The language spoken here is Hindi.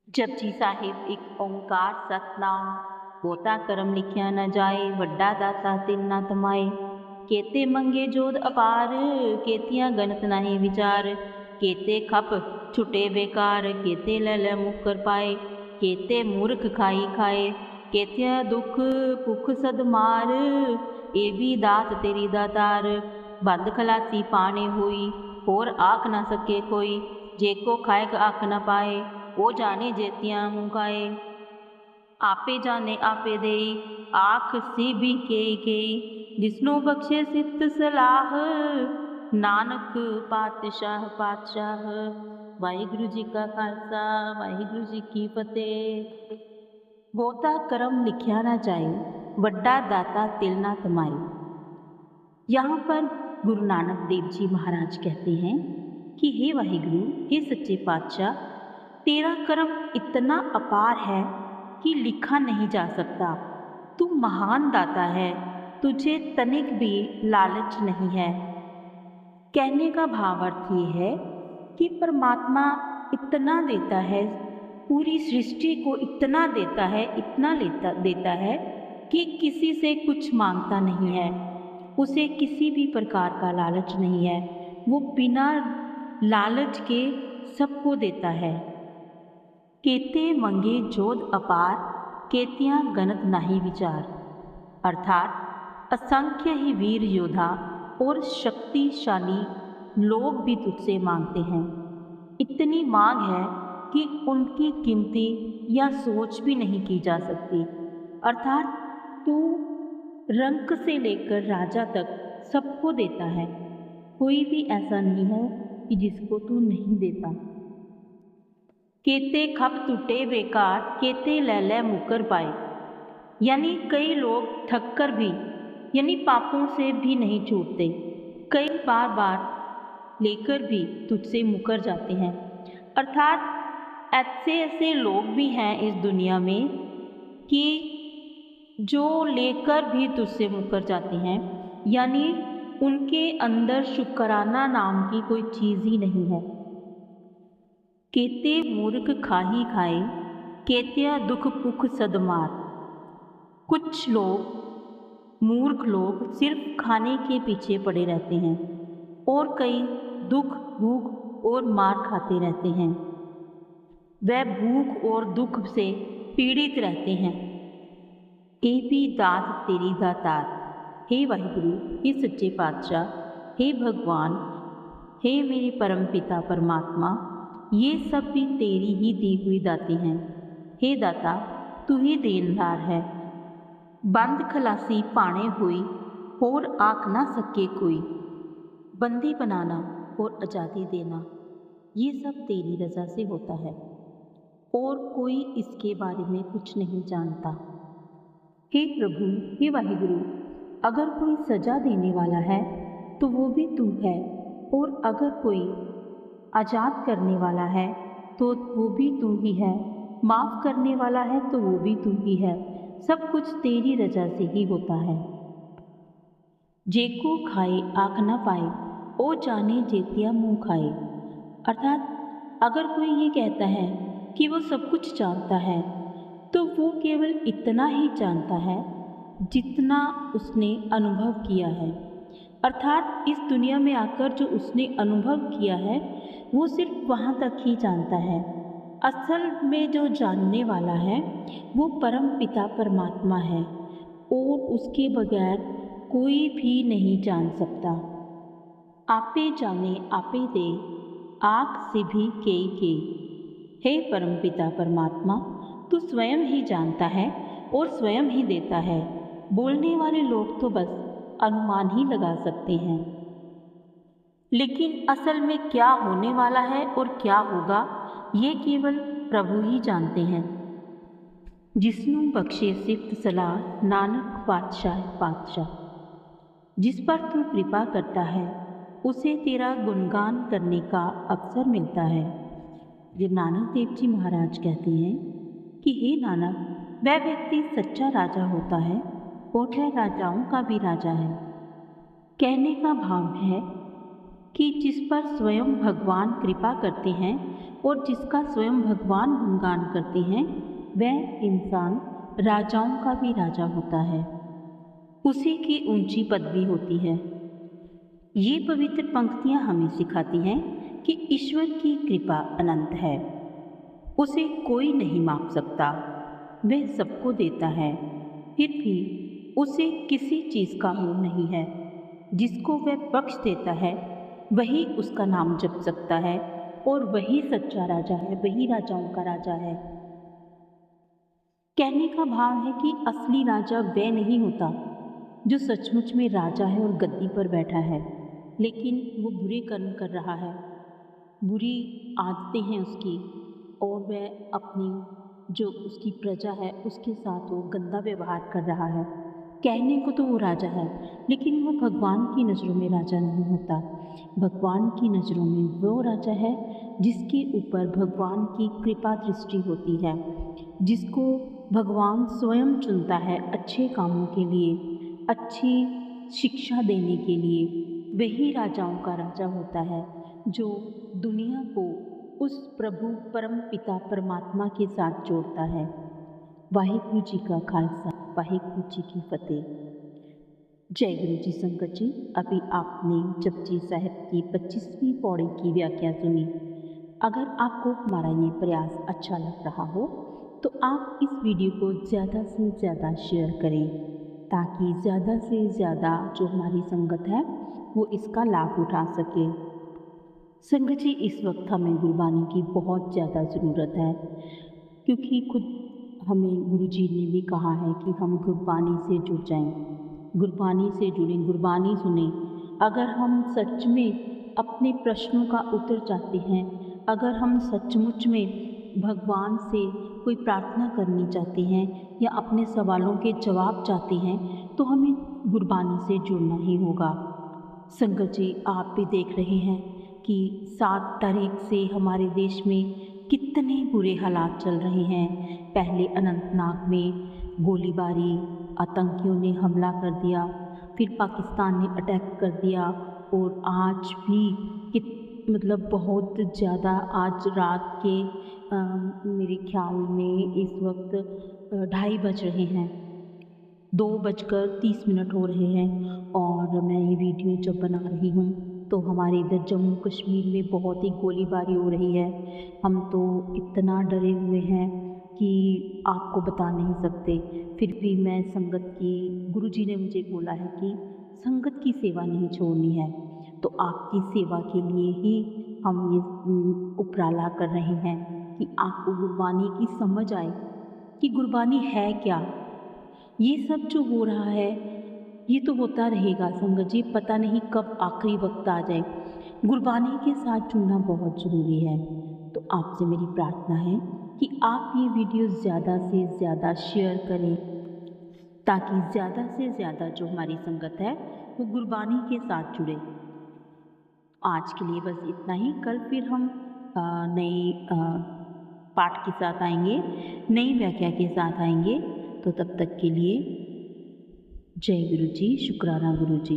जपजी साहिब एक ओंकार सतनाम बोता करम लिखिया न जाए वड्डा दाता तिल न तमाए केते मंगे जोध अपार केतियां गणत नहीं विचार केते खप छुटे बेकार केते लल मुकर पाए केते मूर्ख खाई खाए केतिया दुख भुख सद मार ए भी दात तेरी दातार बंद खलासी पाने हुई होर आख न सके कोई जेको खाएक आख न पाए वो जाने जेतियां मुकाए आपे जाने आपे दे आख से भी के जिसनो बख्शे सित सलाह नानक पातशाह पातशाह। वाहिगुरु जी का खालसा वाहिगुरु जी की फतेह। बहुता करम लिखिया ना जाए वड्डा दाता तिल ना तमाए। यहाँ पर गुरु नानक देव जी महाराज कहते हैं कि हे वाहिगुरु, हे सच्चे पातशाह, तेरा कर्म इतना अपार है कि लिखा नहीं जा सकता। तू महान दाता है, तुझे तनिक भी लालच नहीं है। कहने का भावार्थ ये है कि परमात्मा इतना देता है, पूरी सृष्टि को इतना देता है, इतना देता है कि किसी से कुछ मांगता नहीं है। उसे किसी भी प्रकार का लालच नहीं है। वो बिना लालच के सबको देता है। केते मंगे जोध अपार केतियां गणत नाही विचार, अर्थात असंख्य ही वीर योद्धा और शक्तिशाली लोग भी तुझसे मांगते हैं। इतनी मांग है कि उनकी गिनती या सोच भी नहीं की जा सकती। अर्थात तू रंक से लेकर राजा तक सबको देता है। कोई भी ऐसा नहीं है कि जिसको तू नहीं देता। केते खप टूटे बेकार केते लैले मुकर पाए, यानी कई लोग थक कर भी यानी पापों से भी नहीं छूटते, कई बार लेकर भी तुझसे मुकर जाते हैं। अर्थात ऐसे ऐसे लोग भी हैं इस दुनिया में कि जो लेकर भी तुझसे मुकर जाते हैं, यानी उनके अंदर शुक्राना नाम की कोई चीज़ ही नहीं है। केते मूर्ख खाही खाए केतिया दुख पुख सदमार। कुछ लोग मूर्ख लोग सिर्फ खाने के पीछे पड़े रहते हैं और कई दुख भूख और मार खाते रहते हैं। वह भूख और दुख से पीड़ित रहते हैं। ए भी दात तेरी दातार। हे वाहिगुरु, हे सच्चे पातशाह, हे भगवान, हे मेरे परम पिता परमात्मा, ये सब भी तेरी ही दी हुई दाती हैं। हे दाता, तू ही देनदार है। बंद खलासी पाने हुई और आख ना सके कोई, बंदी बनाना और आज़ादी देना, ये सब तेरी रज़ा से होता है और कोई इसके बारे में कुछ नहीं जानता। हे प्रभु, हे वाहिगुरु, अगर कोई सजा देने वाला है तो वो भी तू है, और अगर कोई आज़ाद करने वाला है तो वो भी तू ही है, माफ़ करने वाला है तो वो भी तू ही है। सब कुछ तेरी रजा से ही होता है। जेको खाए आख न पाए ओ जाने जेतिया मुँह खाए। अर्थात अगर कोई ये कहता है कि वो सब कुछ जानता है तो वो केवल इतना ही जानता है जितना उसने अनुभव किया है। अर्थात इस दुनिया में आकर जो उसने अनुभव किया है वो सिर्फ वहाँ तक ही जानता है। असल में जो जानने वाला है वो परम पिता परमात्मा है और उसके बगैर कोई भी नहीं जान सकता। आपे जाने आपे दे आँख से भी के। हे परम पिता परमात्मा, तू स्वयं ही जानता है और स्वयं ही देता है। बोलने वाले लोग तो बस अनुमान ही लगा सकते हैं, लेकिन असल में क्या होने वाला है और क्या होगा ये केवल प्रभु ही जानते हैं। जिसनु बख्शे सिफ्त सलाह नानक पातशाह पातशाह। जिस पर तू कृपा करता है उसे तेरा गुणगान करने का अवसर मिलता है। जो नानक देव जी महाराज कहते हैं कि हे नानक, वह व्यक्ति सच्चा राजा होता है और वह राजाओं का भी राजा है। कहने का भाव है कि जिस पर स्वयं भगवान कृपा करते हैं और जिसका स्वयं भगवान गुणगान करते हैं, वह इंसान राजाओं का भी राजा होता है, उसी की ऊंची पदवी होती है। ये पवित्र पंक्तियां हमें सिखाती हैं कि ईश्वर की कृपा अनंत है, उसे कोई नहीं माप सकता। वह सबको देता है, फिर भी उसे किसी चीज़ का मोह नहीं है। जिसको वह बख्श देता है वही उसका नाम जप सकता है, और वही सच्चा राजा है, वही राजाओं का राजा है। कहने का भाव है कि असली राजा वह नहीं होता जो सचमुच में राजा है और गद्दी पर बैठा है, लेकिन वो बुरे कर्म कर रहा है, बुरी आदतें हैं उसकी, और वह अपनी जो उसकी प्रजा है उसके साथ वो गंदा व्यवहार कर रहा है। कहने को तो वो राजा है, लेकिन वो भगवान की नज़रों में राजा नहीं होता। भगवान की नज़रों में वो राजा है जिसके ऊपर भगवान की कृपा दृष्टि होती है, जिसको भगवान स्वयं चुनता है अच्छे कामों के लिए, अच्छी शिक्षा देने के लिए। वही राजाओं का राजा होता है जो दुनिया को उस प्रभु परम पिता परमात्मा के साथ जोड़ता है। वाहिगुरु जी का खालसा, वाहिगुरु जी की फतेह। जय गुरु जी। संगत जी, अभी आपने जपजी साहिब की 25वीं पौड़ी की व्याख्या सुनी। अगर आपको हमारा ये प्रयास अच्छा लग रहा हो तो आप इस वीडियो को ज़्यादा से ज़्यादा शेयर करें, ताकि ज़्यादा से ज़्यादा जो हमारी संगत है वो इसका लाभ उठा सके। संगत जी, इस वक्त हमें गुरबानी की बहुत ज़्यादा ज़रूरत है, क्योंकि खुद हमें गुरु जी ने भी कहा है कि हम गुरबानी से जुड़ जाएं, गुरबानी से जुड़ें, गुरबानी सुने। अगर हम सच में अपने प्रश्नों का उत्तर चाहते हैं, अगर हम सचमुच में भगवान से कोई प्रार्थना करनी चाहते हैं या अपने सवालों के जवाब चाहते हैं, तो हमें गुरबानी से जुड़ना ही होगा। संगत जी, आप भी देख रहे हैं कि 7 तारीख से हमारे देश में कितने बुरे हालात चल रहे हैं। पहले अनंतनाग में गोलीबारी, आतंकियों ने हमला कर दिया, फिर पाकिस्तान ने अटैक कर दिया, और आज भी मतलब बहुत ज़्यादा, आज रात के मेरे ख्याल में इस वक्त 2:30 बज रहे हैं, 2:30 हो रहे हैं, और मैं ये वीडियो जब बना रही हूँ तो हमारे इधर जम्मू कश्मीर में बहुत ही गोलीबारी हो रही है। हम तो इतना डरे हुए हैं कि आपको बता नहीं सकते। फिर भी मैं संगत की, गुरुजी ने मुझे बोला है कि संगत की सेवा नहीं छोड़नी है, तो आपकी सेवा के लिए ही हम ये उपराला कर रहे हैं कि आपको गुरबानी की समझ आए कि गुरबानी है क्या। ये सब जो हो रहा है ये तो होता रहेगा संगत जी, पता नहीं कब आखिरी वक्त आ जाए। गुरबानी के साथ जुड़ना बहुत ज़रूरी है। तो आपसे मेरी प्रार्थना है कि आप ये वीडियो ज़्यादा से ज़्यादा शेयर करें, ताकि ज़्यादा से ज़्यादा जो हमारी संगत है वो गुरबानी के साथ जुड़े। आज के लिए बस इतना ही। कल फिर हम नए पाठ के साथ आएंगे, नई व्याख्या के साथ आएंगे। तो तब तक के लिए जय गुरु जी, शुक्राना गुरु जी।